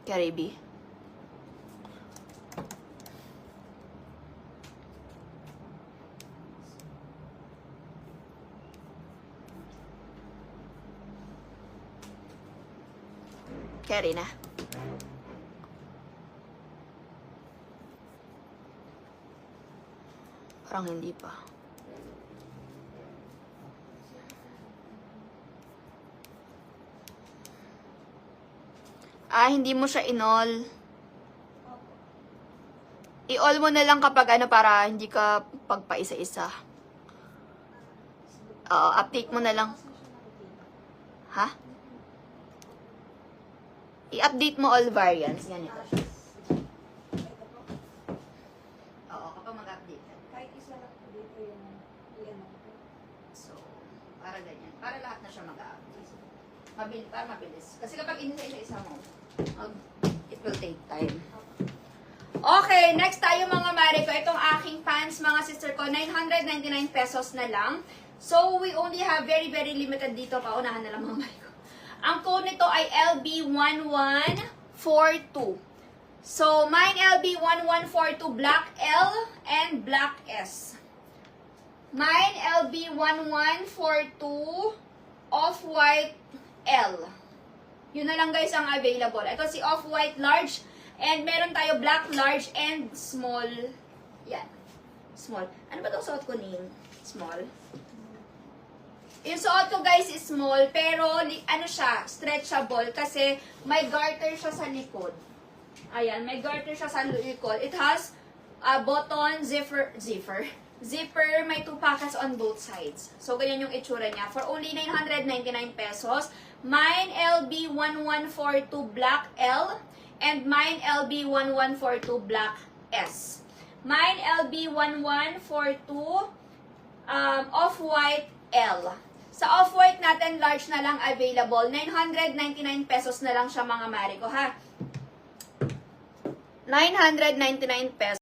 Caribe. Carry na. Parang hindi pa. Hindi mo siya in-all. I-all mo na lang kapag ano para hindi ka pagpaisa-isa. Update mo na lang. Ha? I-update mo all variants. Ganito siya. Oo, kapag mag-update ka. Kahit isa lang po dito yung i-ano. So, para ganyan. Para lahat na siya mag-update. Para mabilis. Kasi kapag inisa-isa mo, it will take time. Okay, next tayo mga mare ko. Itong aking pants, mga sister ko, 999 pesos na lang. So, we only have very, very limited dito. Paunahan na lang mga mare ko. Ang code nito ay LB1142. So, mine LB1142 black L and black S. Mine LB1142 off-white L. Yun na lang guys ang available. Ito si off-white large and meron tayo black large and small. Yan. Small. Ano ba itong suot ko ning? Small. Yung suot ko guys is small, pero ano siya, stretchable kasi may garter siya sa likod. Ayan, may garter siya sa likod. It has a button, zipper, may 2 pockets on both sides. So, ganyan yung itsura niya. For only 999 pesos. Mine LB1142 black L and mine LB1142 black S. Mine LB1142 off-white L. Sa off-white natin, large na lang available. 999 pesos na lang siya mga mare ko, ha? 999 pesos.